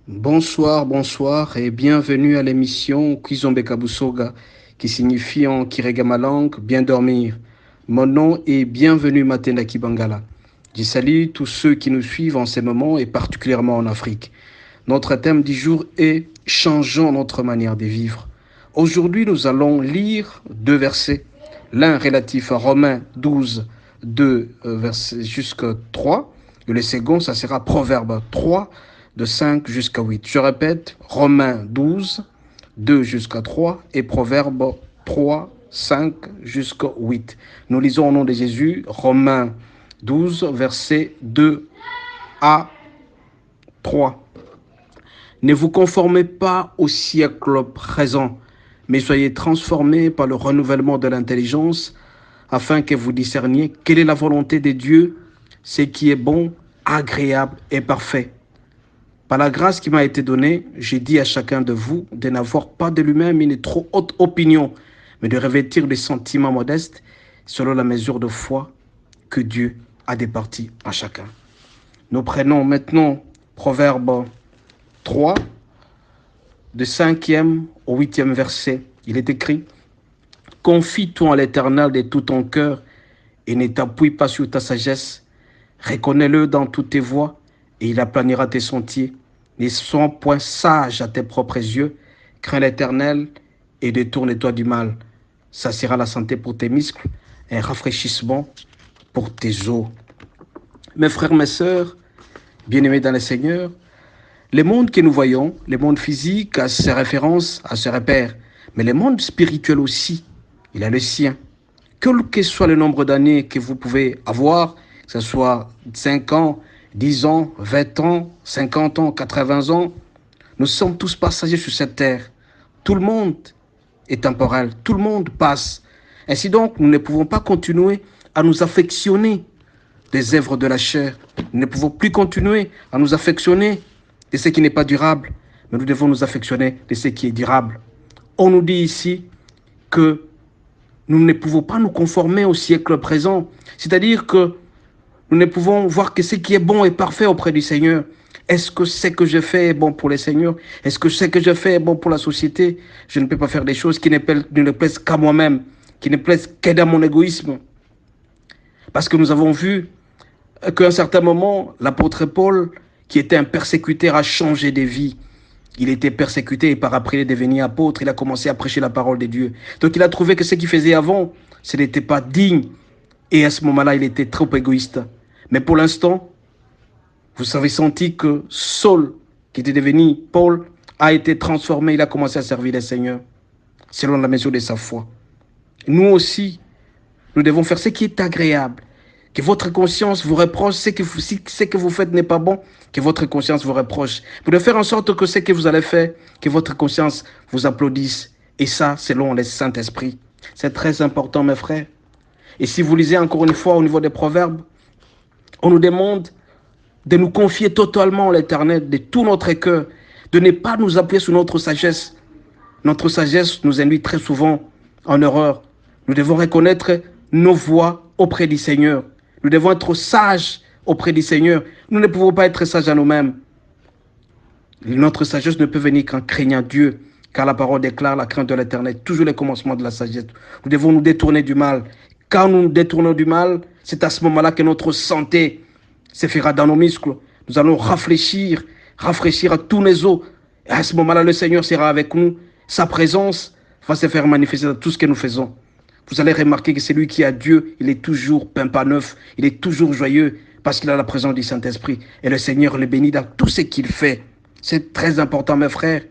Bonsoir, bonsoir et bienvenue à l'émission Kizombe Kabusoga qui signifie en Kirega bien dormir. Mon nom est Bienvenue Matenda Kibangala. Je salue tous ceux qui nous suivent en ces moments et particulièrement en Afrique. Notre thème du jour est Changeons notre manière de vivre. Aujourd'hui, nous allons lire deux versets. L'un relatif à Romains 12, 2 verset jusqu'à 3. Et le second, ça sera Proverbe 3, de 5 jusqu'à 8. Je répète, Romains 12, 2 jusqu'à 3 et Proverbe 3, 5 jusqu'à 8. Nous lisons au nom de Jésus, Romains 12, versets 2 à 3. Ne vous conformez pas au siècle présent, mais soyez transformés par le renouvellement de l'intelligence, afin que vous discerniez quelle est la volonté de Dieu, ce qui est bon, agréable et parfait. Par la grâce qui m'a été donnée, j'ai dit à chacun de vous de n'avoir pas de lui-même une trop haute opinion, mais de revêtir des sentiments modestes selon la mesure de foi que Dieu a départie à chacun. Nous prenons maintenant Proverbe 3, de 5e au 8e verset. Il est écrit, « Confie-toi à l'Éternel de tout ton cœur et ne t'appuie pas sur ta sagesse. Reconnais-le dans toutes tes voies et il aplanira tes sentiers. Ne sois point sage à tes propres yeux. Crains l'Éternel et détourne-toi du mal. Ça sera la santé pour tes muscles, un rafraîchissement pour tes os. » Mes frères, mes sœurs, bien-aimés dans le Seigneur, le monde que nous voyons, le monde physique a ses références, a ses repères, mais le monde spirituel aussi, il a le sien. Quel que soit le nombre d'années que vous pouvez avoir, que ce soit 5 ans, 10 ans, 20 ans, 50 ans, 80 ans, nous sommes tous passagers sur cette terre. Tout le monde est temporel, tout le monde passe. Ainsi donc, nous ne pouvons pas continuer à nous affectionner des œuvres de la chair. Nous ne pouvons plus continuer à nous affectionner de ce qui n'est pas durable, mais nous devons nous affectionner de ce qui est durable. On nous dit ici que nous ne pouvons pas nous conformer au siècle présent, c'est-à-dire que nous ne pouvons voir que ce qui est bon et parfait auprès du Seigneur. Est-ce que ce que je fais est bon pour le Seigneur? Est-ce que ce que je fais est bon pour la société? Je ne peux pas faire des choses qui ne plaisent qu'à moi-même, qui ne plaisent que dans mon égoïsme. Parce que nous avons vu qu'à un certain moment, l'apôtre Paul, qui était un persécuteur, a changé de vie. Il était persécuté et par après il est devenu apôtre, il a commencé à prêcher la parole de Dieu. Donc il a trouvé que ce qu'il faisait avant, ce n'était pas digne. Et à ce moment-là, il était trop égoïste. Mais pour l'instant, vous avez senti que Saul, qui était devenu Paul, a été transformé, il a commencé à servir le Seigneur, selon la mesure de sa foi. Nous aussi, nous devons faire ce qui est agréable. Que votre conscience vous reproche, si ce que vous faites n'est pas bon, que votre conscience vous reproche. Vous devez faire en sorte que ce que vous allez faire, que votre conscience vous applaudisse. Et ça, selon le Saint-Esprit. C'est très important, mes frères. Et si vous lisez encore une fois au niveau des Proverbes, on nous demande de nous confier totalement à l'Éternel, de tout notre cœur, de ne pas nous appuyer sur notre sagesse. Notre sagesse nous induit très souvent en erreur. Nous devons reconnaître nos voies auprès du Seigneur. Nous devons être sages auprès du Seigneur. Nous ne pouvons pas être sages à nous-mêmes. Notre sagesse ne peut venir qu'en craignant Dieu, car la parole déclare la crainte de l'Éternel, toujours le commencement de la sagesse. Nous devons nous détourner du mal. Quand nous nous détournons du mal, c'est à ce moment-là que notre santé se fera dans nos muscles. Nous allons rafraîchir à tous les os. Et à ce moment-là, le Seigneur sera avec nous. Sa présence va se faire manifester dans tout ce que nous faisons. Vous allez remarquer que celui qui a Dieu, il est toujours pimpant neuf, il est toujours joyeux parce qu'il a la présence du Saint-Esprit. Et le Seigneur le bénit dans tout ce qu'il fait. C'est très important, mes frères.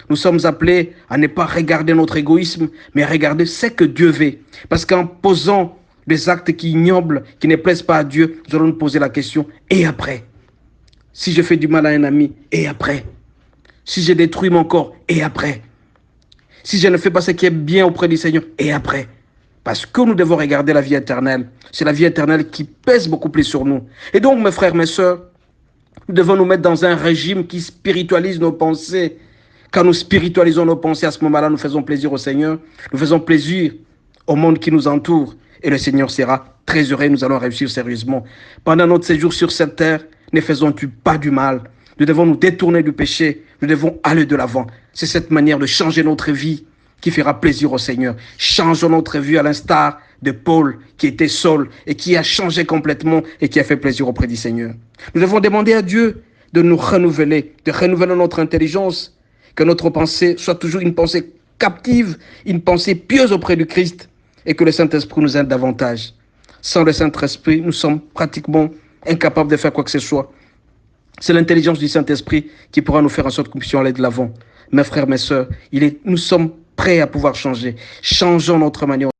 Nous sommes appelés à ne pas regarder notre égoïsme, mais à regarder ce que Dieu veut. Parce qu'en posant des actes qui ignobles, qui ne plaisent pas à Dieu, nous allons nous poser la question, et après? Si je fais du mal à un ami, et après? Si je détruis mon corps, et après? Si je ne fais pas ce qui est bien auprès du Seigneur, et après? Parce que nous devons regarder la vie éternelle. C'est la vie éternelle qui pèse beaucoup plus sur nous. Et donc, mes frères, mes sœurs, nous devons nous mettre dans un régime qui spiritualise nos pensées. Quand nous spiritualisons nos pensées, à ce moment-là, nous faisons plaisir au Seigneur. Nous faisons plaisir au monde qui nous entoure. Et le Seigneur sera très heureux. Nous allons réussir sérieusement. Pendant notre séjour sur cette terre, ne faisons-tu pas du mal. Nous devons nous détourner du péché. Nous devons aller de l'avant. C'est cette manière de changer notre vie qui fera plaisir au Seigneur. Changeons notre vie à l'instar de Paul qui était Saul et qui a changé complètement et qui a fait plaisir auprès du Seigneur. Nous devons demander à Dieu de nous renouveler, de renouveler notre intelligence, que notre pensée soit toujours une pensée captive, une pensée pieuse auprès du Christ et que le Saint-Esprit nous aide davantage. Sans le Saint-Esprit, nous sommes pratiquement incapables de faire quoi que ce soit. C'est l'intelligence du Saint-Esprit qui pourra nous faire en sorte que nous puissions aller de l'avant. Mes frères, mes sœurs, nous sommes prêts à pouvoir changer. Changeons notre manière